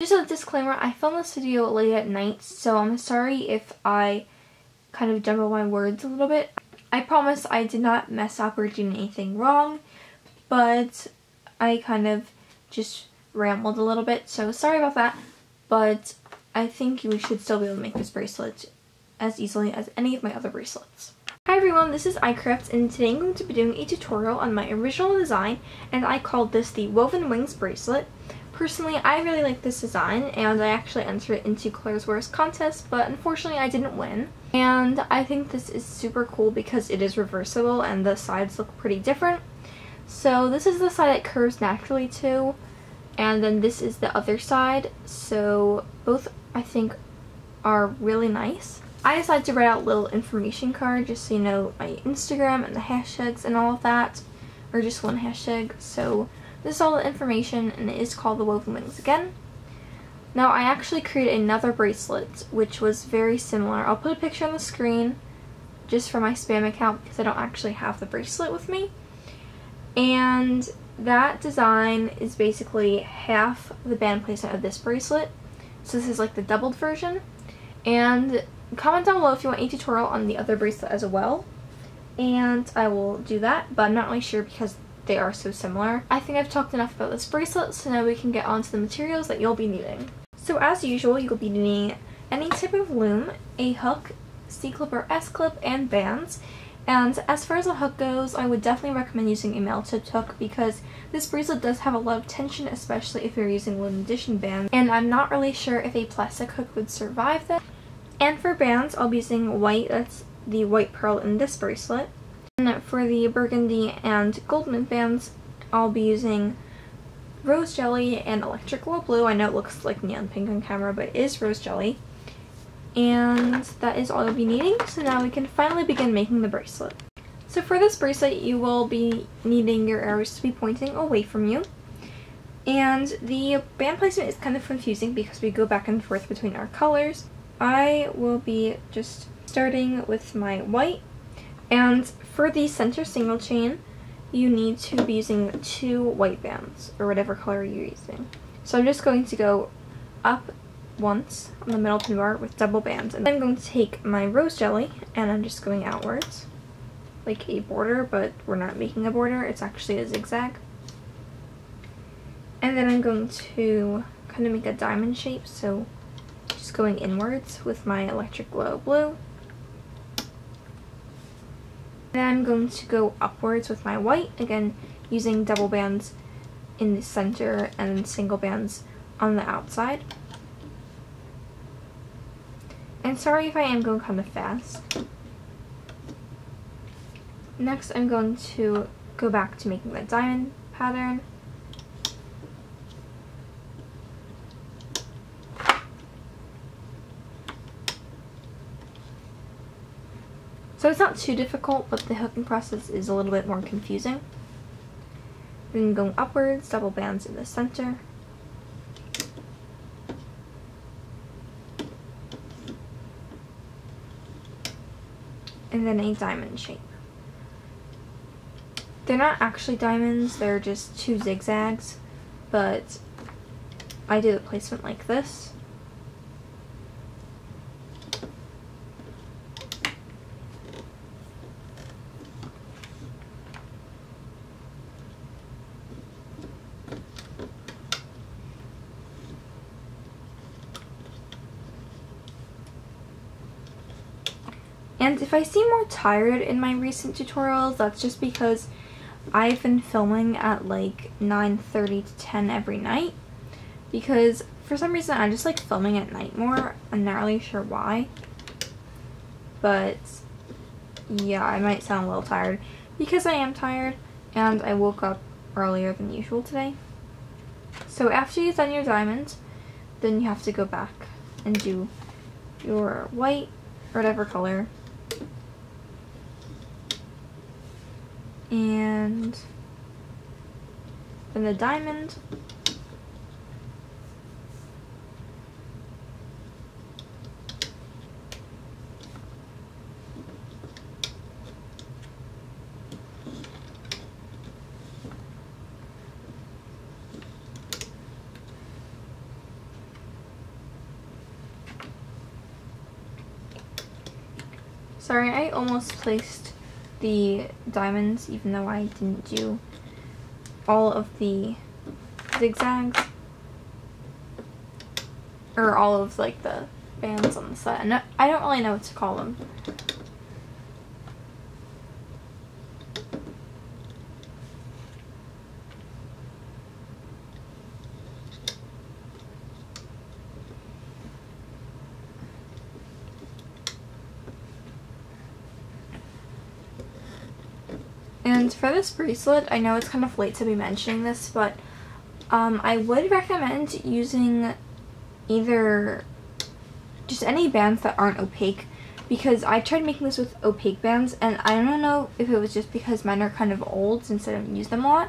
Just a disclaimer, I filmed this video late at night, so I'm sorry if I kind of jumble my words a little bit. I promise I did not mess up or do anything wrong, but I kind of just rambled a little bit, so sorry about that. But I think we should still be able to make this bracelet as easily as any of my other bracelets. Hi everyone, this is iCrafts, and today I'm going to be doing a tutorial on my original design, and I called this the Woven Wings bracelet. Personally, I really like this design, and I actually entered it into Claire's Worst contest, but unfortunately I didn't win. And I think this is super cool because it is reversible and the sides look pretty different. So this is the side it curves naturally to, and then this is the other side, so both I think are really nice. I decided to write out a little information card just so you know my Instagram and the hashtags and all of that, or just one hashtag. So this is all the information, and it is called the Woven Wings again. Now I actually created another bracelet which was very similar. I'll put a picture on the screen just for my spam account because I don't actually have the bracelet with me. And that design is basically half the band placement of this bracelet. So this is like the doubled version. And comment down below if you want a tutorial on the other bracelet as well, and I will do that, but I'm not really sure because they are so similar. I think I've talked enough about this bracelet, so now we can get on to the materials that you'll be needing. So as usual, you'll be needing any type of loom, a hook, C-clip or S-clip, and bands. And as far as the hook goes, I would definitely recommend using a metal-tipped hook because this bracelet does have a lot of tension, especially if you're using limited edition bands, and I'm not really sure if a plastic hook would survive this. And for bands, I'll be using white, that's the white pearl in this bracelet. And for the burgundy and golden bands, I'll be using rose jelly and electric glow blue. I know it looks like neon pink on camera, but it is rose jelly. And that is all you'll be needing, so now we can finally begin making the bracelet. So for this bracelet, you will be needing your arrows to be pointing away from you. And the band placement is kind of confusing because we go back and forth between our colors. I will be just starting with my white, and for the center single chain you need to be using 2 white bands or whatever color you're using. So I'm just going to go up once on the middle pin bar with double bands, and then I'm going to take my rose jelly and I'm just going outwards like a border, but we're not making a border, it's actually a zigzag. And then I'm going to kind of make a diamond shape, so just going inwards with my electric glow blue. Then I'm going to go upwards with my white, again using double bands in the center and single bands on the outside. And sorry if I am going kind of fast. Next I'm going to go back to making the diamond pattern. So it's not too difficult, but the hooking process is a little bit more confusing. Then going upwards, double bands in the center. And then a diamond shape. They're not actually diamonds, they're just 2 zigzags, but I do the placement like this. And if I seem more tired in my recent tutorials, that's just because I've been filming at like 9:30 to 10 every night. Because for some reason I just like filming at night more. I'm not really sure why. But yeah, I might sound a little tired because I am tired and I woke up earlier than usual today. So after you've done your diamonds, then you have to go back and do your white or whatever color. And then the diamond. Sorry, I almost placed the diamonds even though I didn't do all of the zigzags. Or all of like the bands on the side. No, I don't really know what to call them. And for this bracelet, I know it's kind of late to be mentioning this, but I would recommend using either just any bands that aren't opaque, because I tried making this with opaque bands and I don't know if it was just because mine are kind of old since I don't use them a lot,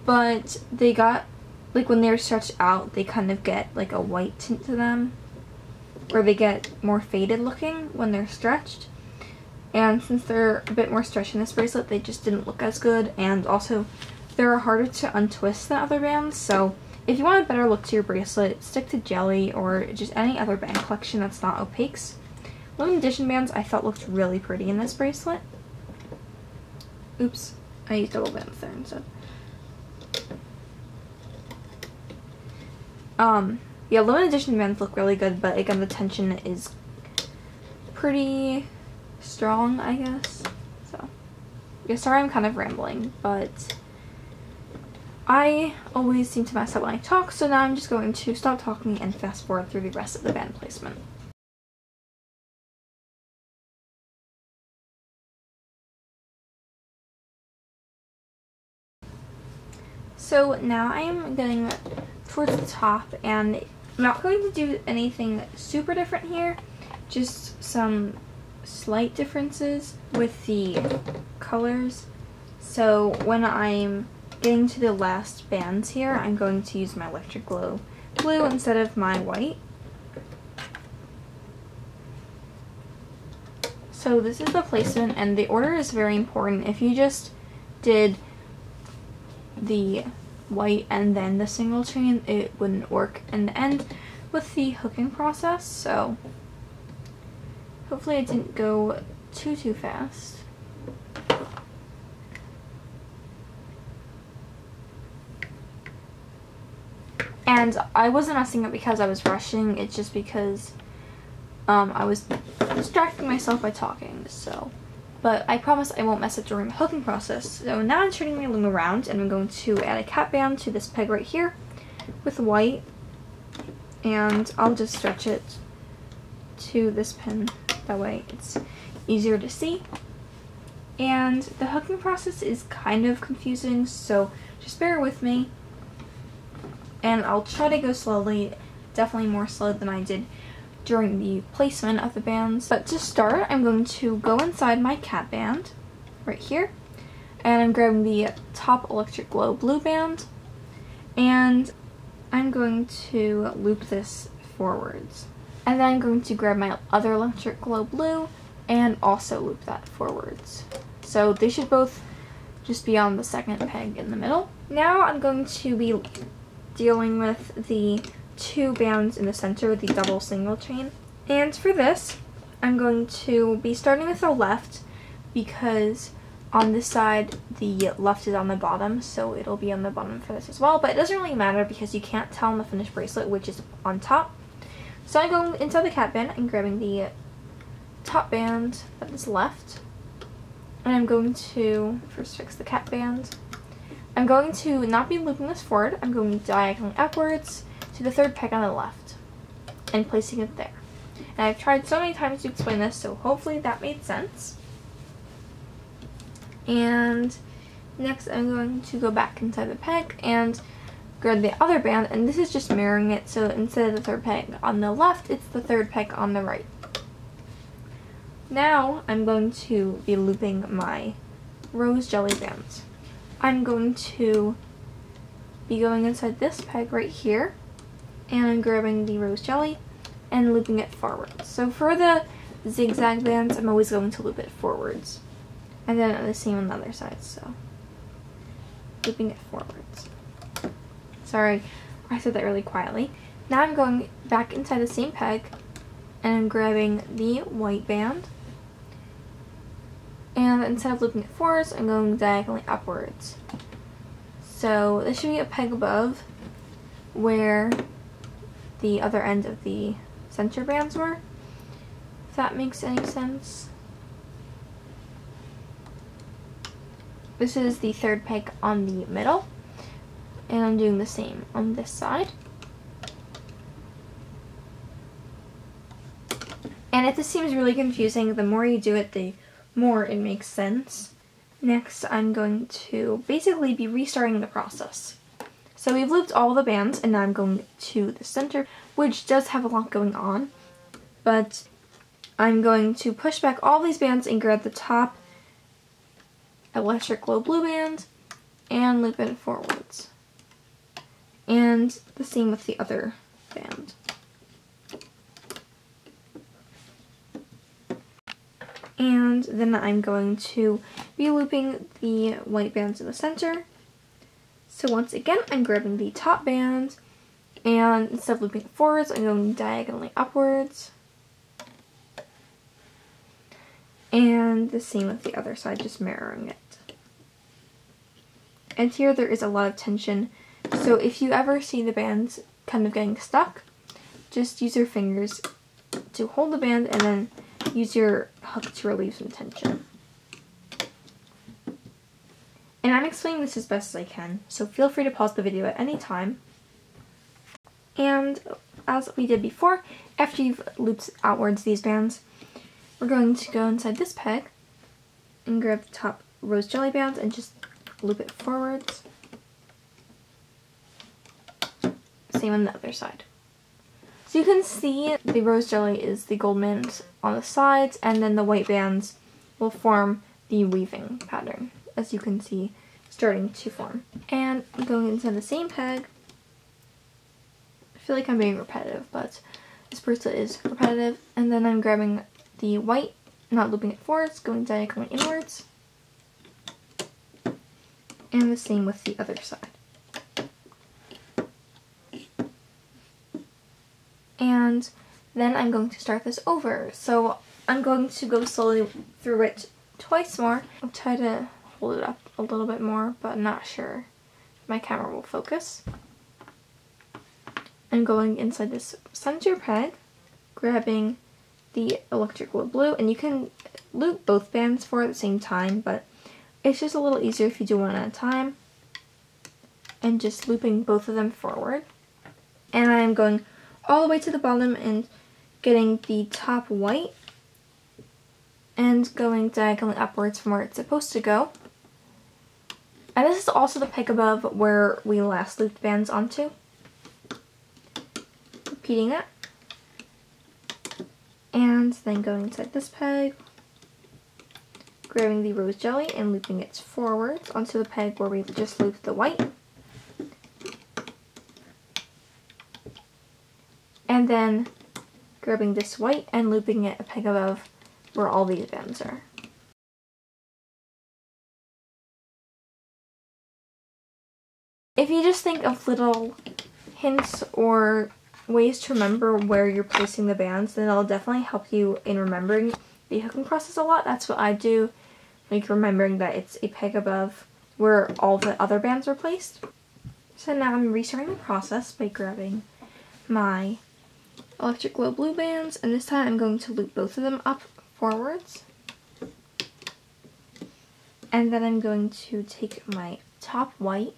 but they got, like when they're stretched out, they kind of get like a white tint to them, or they get more faded looking when they're stretched. And since they're a bit more stretched in this bracelet, they just didn't look as good, and also they're harder to untwist than other bands. So if you want a better look to your bracelet, stick to jelly or just any other band collection that's not opaques. Limited edition bands I thought looked really pretty in this bracelet. Oops, I used double bands there instead. Yeah, limited edition bands look really good, but again, the tension is pretty strong, I guess. So yeah, sorry I'm kind of rambling, but I always seem to mess up when I talk, so now I'm just going to stop talking and fast forward through the rest of the band placement. So now I am getting towards the top, and I'm not going to do anything super different here, just some slight differences with the colors. So when I'm getting to the last bands here, I'm going to use my electric glow blue instead of my white. So this is the placement, and the order is very important. If you just did the white and then the single chain, it wouldn't work in the end with the hooking process. So hopefully I didn't go too fast. And I wasn't messing up because I was rushing, it's just because I was distracting myself by talking, so. But I promise I won't mess up during the hooking process. So now I'm turning my loom around, and I'm going to add a cap band to this peg right here with white, and I'll just stretch it to this pin. That way it's easier to see. And the hooking process is kind of confusing, so just bear with me. And I'll try to go slowly, definitely more slow than I did during the placement of the bands. But to start, I'm going to go inside my cap band right here, and I'm grabbing the top electric glow blue band, and I'm going to loop this forwards. And then I'm going to grab my other electric glow blue and also loop that forwards. So they should both just be on the second peg in the middle. Now I'm going to be dealing with the two bands in the center, the double single chain. And for this, I'm going to be starting with the left, because on this side the left is on the bottom, so it'll be on the bottom for this as well. But it doesn't really matter because you can't tell in the finished bracelet which is on top. So I'm going inside the cap band and grabbing the top band that is left, and I'm going to first fix the cap band. I'm going to not be looping this forward, I'm going diagonally upwards to the third peg on the left and placing it there. And I've tried so many times to explain this, so hopefully that made sense. And next I'm going to go back inside the peg and grab the other band, and this is just mirroring it, so instead of the third peg on the left, it's the third peg on the right. Now I'm going to be looping my rose jelly bands. I'm going to be going inside this peg right here, and I'm grabbing the rose jelly and looping it forwards. So for the zigzag bands, I'm always going to loop it forwards, and then the same on the other side, so looping it forwards. Sorry, I said that really quietly. Now I'm going back inside the same peg, and I'm grabbing the white band, And instead of looping it forwards, I'm going diagonally upwards. So this should be a peg above where the other end of the center bands were, if that makes any sense. This is the third peg on the middle, and I'm doing the same on this side. And if this seems really confusing, the more you do it, the more it makes sense. Next, I'm going to basically be restarting the process. So we've looped all the bands, and now I'm going to the center, which does have a lot going on, but I'm going to push back all these bands and grab the top electric glow blue band and loop it forwards. And the same with the other band. And then I'm going to be looping the white bands in the center. So once again, I'm grabbing the top band, and instead of looping it forwards, I'm going diagonally upwards. And the same with the other side, just mirroring it. And here there is a lot of tension, so if you ever see the bands kind of getting stuck, just use your fingers to hold the band and then use your hook to relieve some tension. And I'm explaining this as best as I can, so feel free to pause the video at any time. And as we did before, after you've looped outwards these bands, we're going to go inside this peg and grab the top rose jelly band and just loop it forwards. Same on the other side. So you can see the rose jelly is the gold bands on the sides, and then the white bands will form the weaving pattern, as you can see starting to form. And going into the same peg, I feel like I'm being repetitive, but this bracelet is repetitive, and then I'm grabbing the white, not looping it forwards, going diagonally inwards, and the same with the other side. And then I'm going to start this over. So I'm going to go slowly through it twice more. I'll try to hold it up a little bit more, but I'm not sure my camera will focus. I'm going inside this center peg, grabbing the electric wood blue, and you can loop both bands for at the same time, but it's just a little easier if you do one at a time, and just looping both of them forward. And I'm going all the way to the bottom and getting the top white and going diagonally upwards from where it's supposed to go. And this is also the peg above where we last looped bands onto. Repeating that. And then going inside this peg, grabbing the rose jelly and looping it forwards onto the peg where we just looped the white. And then grabbing this white and looping it a peg above where all these bands are. If you just think of little hints or ways to remember where you're placing the bands, then it'll definitely help you in remembering the hooking process a lot. That's what I do, like remembering that it's a peg above where all the other bands are placed. So now I'm restarting the process by grabbing my electric glow blue bands, and this time I'm going to loop both of them up forwards. And then I'm going to take my top white,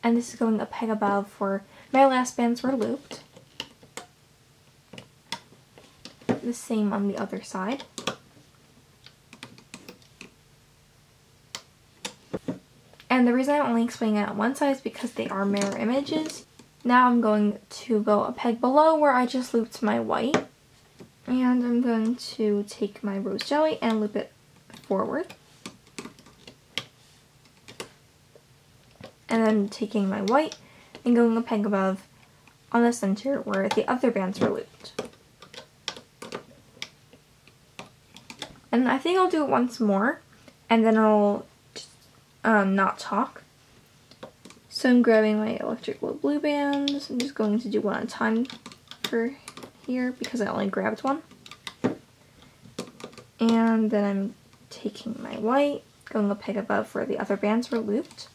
and this is going a peg above where my last bands were looped. The same on the other side. And the reason I'm only explaining it on one side is because they are mirror images. Now I'm going to go a peg below where I just looped my white. And I'm going to take my rose jelly and loop it forward. And then taking my white and going a peg above on the center where the other bands were looped. And I think I'll do it once more, and then I'll just not talk. So I'm grabbing my electric glow blue bands. I'm just going to do one at a time for here because I only grabbed one. And then I'm taking my white, going a peg above where the other bands were looped.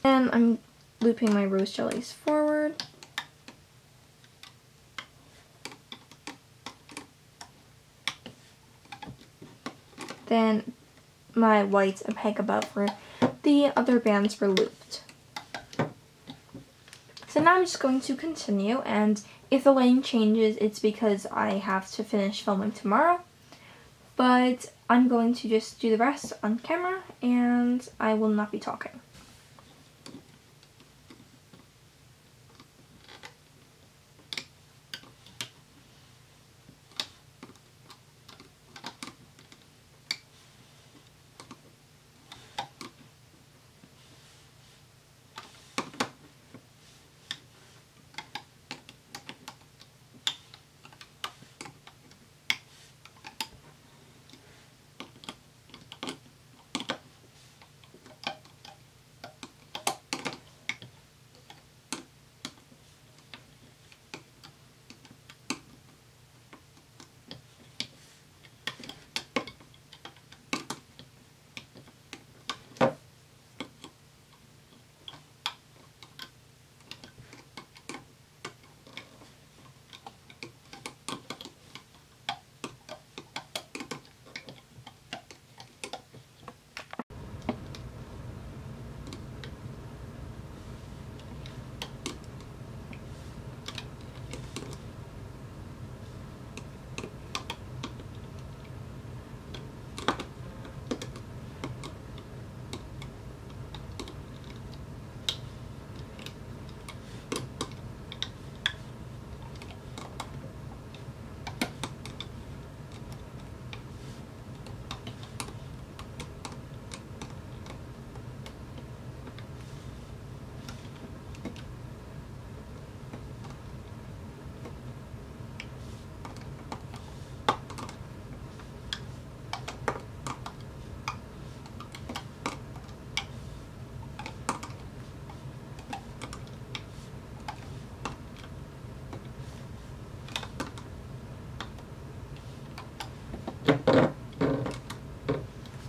And I'm looping my rose jellies forward. Then my whites a peg above where the other bands were looped. So now I'm just going to continue, and if the lighting changes, it's because I have to finish filming tomorrow. But I'm going to just do the rest on camera, and I will not be talking.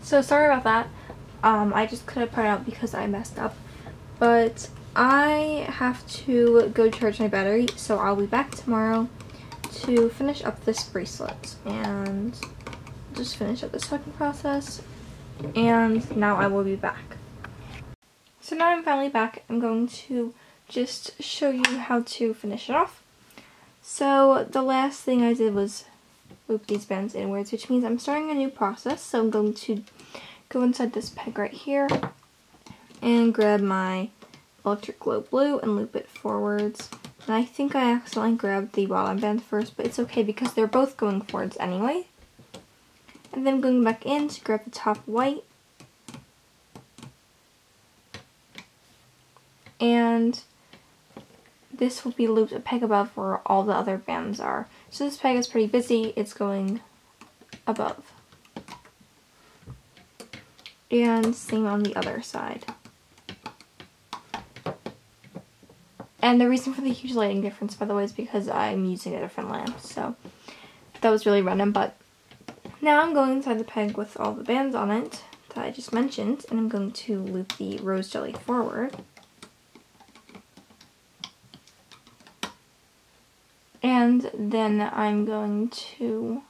So sorry about that. I just couldn't put it out because I messed up. But I have to go charge my battery, so I'll be back tomorrow to finish up this bracelet and just finish up the second process. And now I will be back. So now I'm finally back. I'm going to just show you how to finish it off. So the last thing I did was loop these bands inwards, which means I'm starting a new process. So I'm going to go inside this peg right here and grab my electric glow blue and loop it forwards. And I think I accidentally grabbed the bottom band first, but it's okay because they're both going forwards anyway. And then going back in to grab the top white. And this will be looped a peg above where all the other bands are. So this peg is pretty busy, it's going above. And same on the other side. And the reason for the huge lighting difference, by the way, is because I'm using a different lamp, so that was really random. But now I'm going inside the peg with all the bands on it that I just mentioned, and I'm going to loop the rose jelly forward. And then I'm going to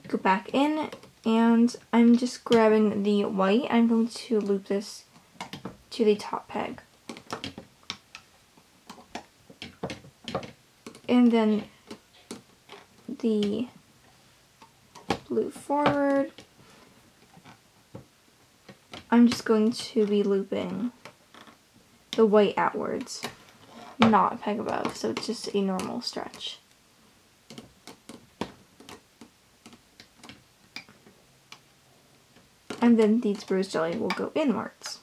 go back in, and I'm just grabbing the white. I'm going to loop this to the top peg. And then the blue forward. I'm just going to be looping the white outwards, not a peg above, so it's just a normal stretch. And then these rose jelly will go inwards.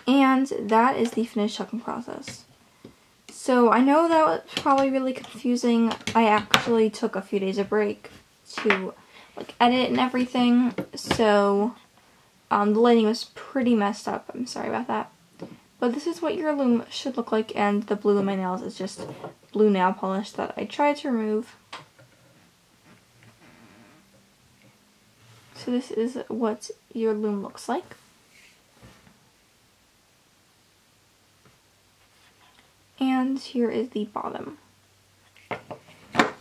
And that is the finished shucking process. So I know that was probably really confusing. I actually took a few days of break to edit and everything, so the lighting was pretty messed up. I'm sorry about that. But this is what your loom should look like, and the blue in my nails is just blue nail polish that I tried to remove. So this is what your loom looks like. And here is the bottom.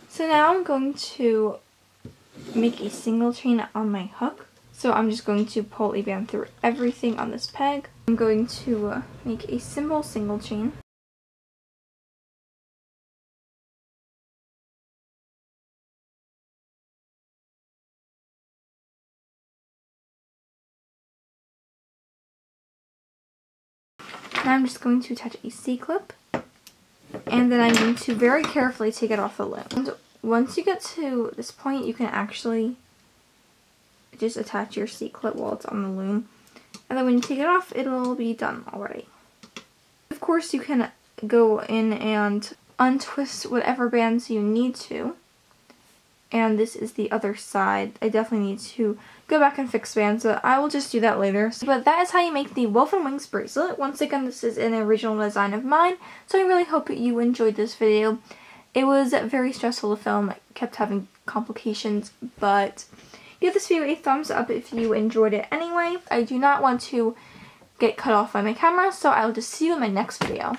So now I'm going to make a single chain on my hook. So I'm just going to pull a band through everything on this peg. I'm going to make a simple single chain. Now I'm just going to attach a C-clip, and then I'm going to very carefully take it off the loom. And once you get to this point, you can actually just attach your C-clip while it's on the loom. And then when you take it off, it'll be done already. Of course, you can go in and untwist whatever bands you need to. And this is the other side. I definitely need to go back and fix bands, but I will just do that later. But that is how you make the Woven Wings bracelet. Once again, this is an original design of mine, so I really hope you enjoyed this video. It was very stressful to film. I kept having complications, but give this video a thumbs up if you enjoyed it anyway. I do not want to get cut off by my camera, so I will just see you in my next video.